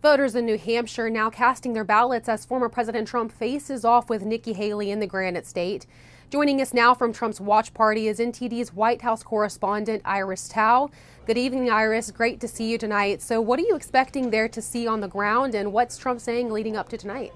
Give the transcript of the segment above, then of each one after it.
Voters in New Hampshire now casting their ballots as former President Trump faces off with Nikki Haley in the Granite State. Joining us now from Trump's watch party is NTD's White House correspondent Iris Tao. Good evening, Iris. Great to see you tonight. So what are you expecting there to see on the ground, and what's Trump saying leading up to tonight?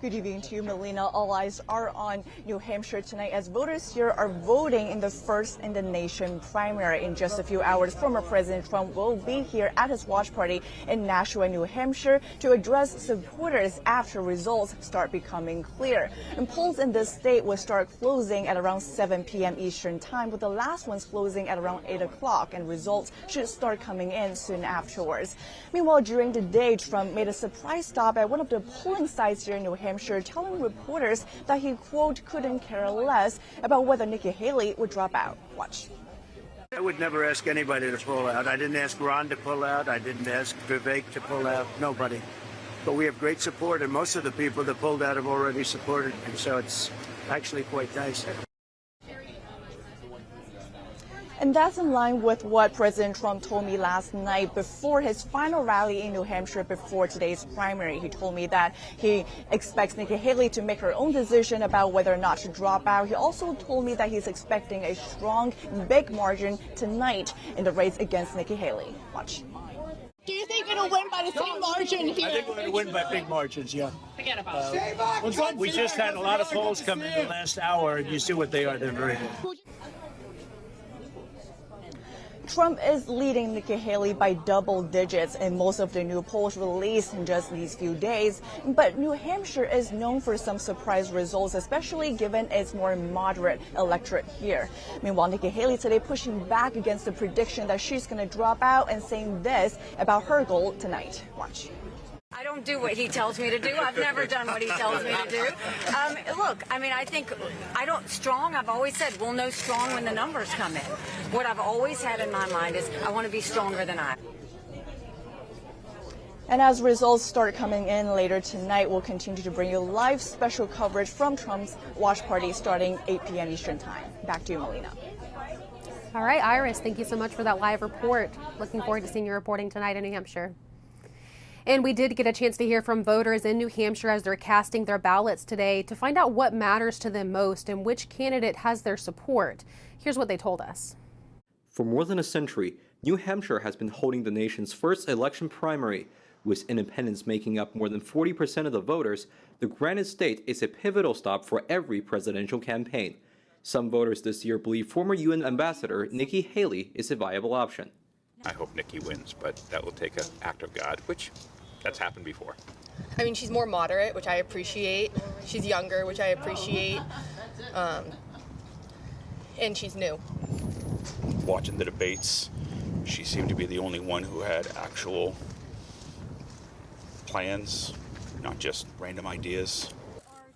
Good evening to you, Melina. All eyes are on New Hampshire tonight as voters here are voting in the first in the nation primary. In just a few hours, former President Trump will be here at his watch party in Nashua, New Hampshire to address supporters after results start becoming clear. And polls in this state will start closing at around 7 p.m. Eastern time, with the last ones closing at around 8 o'clock, and results should start coming in soon afterwards. Meanwhile, during the day, Trump made a surprise stop at one of the polling sites here in New Hampshire, telling reporters that he, quote, couldn't care less about whether Nikki Haley would drop out. Watch. I would never ask anybody to pull out. I didn't ask Ron to pull out. I didn't ask Vivek to pull out. Nobody. But we have great support, and most of the people that pulled out have already supported me, so it's actually quite nice. And that's in line with what President Trump told me last night before his final rally in New Hampshire before today's primary. He told me that he expects Nikki Haley to make her own decision about whether or not to drop out. He also told me that he's expecting a strong, big margin tonight in the race against Nikki Haley. Watch. Do you think it'll win by the same margin here? I think we're going to win by big margins, yeah. Forget about it. We just had a lot of polls come in the last hour, and you see what they are. They're very good. Trump is leading Nikki Haley by double digits in most of the new polls released in just these few days. But New Hampshire is known for some surprise results, especially given its more moderate electorate here. Meanwhile, Nikki Haley today pushing back against the prediction that she's going to drop out and saying this about her goal tonight. Watch. I don't do what he tells me to do. I've never done what he tells me to do. Look, I mean, I think I've always said we'll know strong when the numbers come in. What I've always had in my mind is I want to be stronger than I. And as results start coming in later tonight, we'll continue to bring you live special coverage from Trump's watch party starting 8 p.m. Eastern time. Back to you, Melina. All right, Iris, thank you so much for that live report. Looking forward to seeing your reporting tonight in New Hampshire. And we did get a chance to hear from voters in New Hampshire as they're casting their ballots today to find out what matters to them most and which candidate has their support. Here's what they told us. For more than a century, New Hampshire has been holding the nation's first election primary. With independents making up more than 40% of the voters, the Granite State is a pivotal stop for every presidential campaign. Some voters this year believe former UN Ambassador Nikki Haley is a viable option. I hope Nikki wins, but that will take an act of God, which that's happened before. I mean, she's more moderate, which I appreciate. She's younger, which I appreciate. And she's new. Watching the debates, she seemed to be the only one who had actual plans, not just random ideas.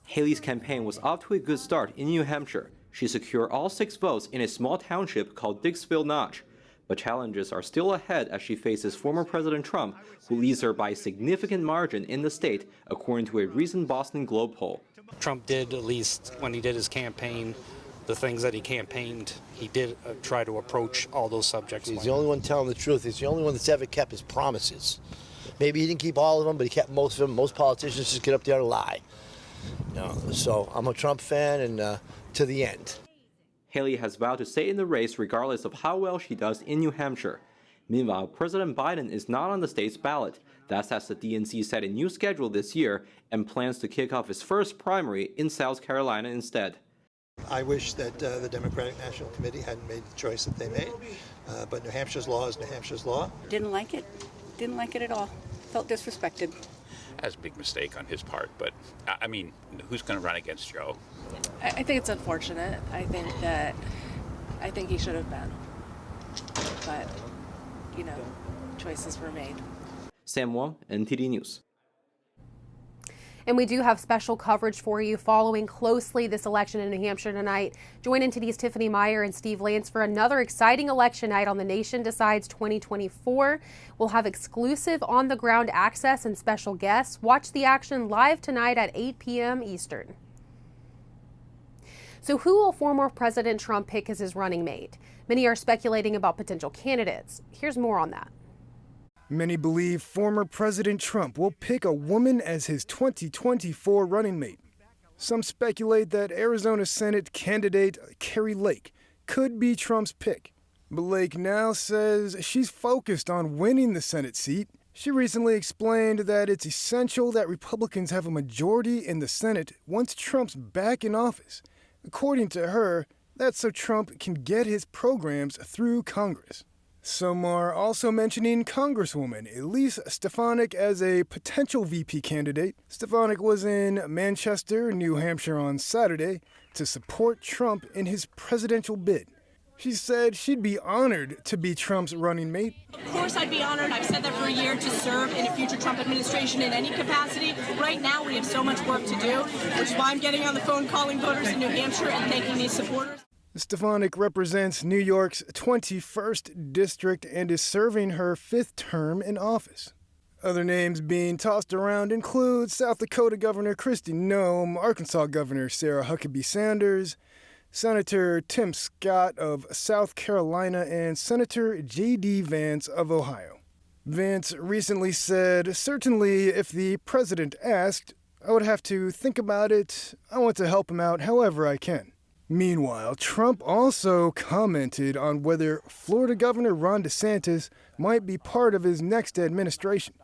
Haley's campaign was off to a good start in New Hampshire. She secured all 6 votes in a small township called Dixville Notch. But challenges are still ahead as she faces former President Trump, who leads her by a significant margin in the state, according to a recent Boston Globe poll. Trump did, at least when he did his campaign, the things that he campaigned, he did try to approach all those subjects. He's the only one telling the truth. He's the only one that's ever kept his promises. Maybe he didn't keep all of them, but he kept most of them. Most politicians just get up there and lie. So I'm a Trump fan, and to the end. Haley has vowed to stay in the race regardless of how well she does in New Hampshire. Meanwhile, President Biden is not on the state's ballot. That's as the DNC set a new schedule this year and plans to kick off its first primary in South Carolina instead. I wish that the Democratic National Committee hadn't made the choice that they made, but New Hampshire's law is New Hampshire's law. Didn't like it. Didn't like it at all. Felt disrespected. That's a big mistake on his part, but I mean, who's going to run against Joe? I think it's unfortunate. I think he should have been. But, choices were made. Sam Wong, NTD News. And we do have special coverage for you following closely this election in New Hampshire tonight. Join NTD's Tiffany Meyer and Steve Lance for another exciting election night on The Nation Decides 2024. We'll have exclusive on-the-ground access and special guests. Watch the action live tonight at 8 p.m. Eastern. So who will former President Trump pick as his running mate? Many are speculating about potential candidates. Here's more on that. Many believe former President Trump will pick a woman as his 2024 running mate. Some speculate that Arizona Senate candidate Kari Lake could be Trump's pick. But Lake now says she's focused on winning the Senate seat. She recently explained that it's essential that Republicans have a majority in the Senate once Trump's back in office. According to her, that's so Trump can get his programs through Congress. Some are also mentioning Congresswoman Elise Stefanik as a potential VP candidate. Stefanik was in Manchester, New Hampshire on Saturday to support Trump in his presidential bid. She said she'd be honored to be Trump's running mate. Of course I'd be honored. I've said that for a year, to serve in a future Trump administration in any capacity. Right now we have so much work to do, which is why I'm getting on the phone calling voters in New Hampshire and thanking these supporters. Stefanik represents New York's 21st district and is serving her 5th term in office. Other names being tossed around include South Dakota Governor Kristi Noem, Arkansas Governor Sarah Huckabee Sanders, Senator Tim Scott of South Carolina, and Senator J.D. Vance of Ohio. Vance recently said, "Certainly, if the president asked, I would have to think about it. I want to help him out however I can." Meanwhile, Trump also commented on whether Florida Governor Ron DeSantis might be part of his next administration.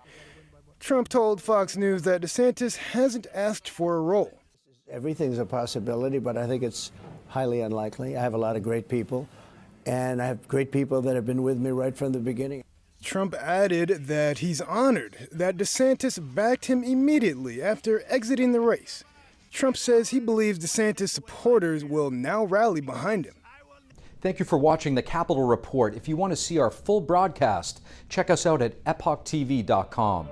Trump told Fox News that DeSantis hasn't asked for a role. Everything's a possibility, but I think it's highly unlikely. I have a lot of great people, and I have great people that have been with me right from the beginning. Trump added that he's honored that DeSantis backed him immediately after exiting the race. Trump says he believes DeSantis supporters will now rally behind him. Thank you for watching the Capitol Report. If you want to see our full broadcast, check us out at epochtv.com.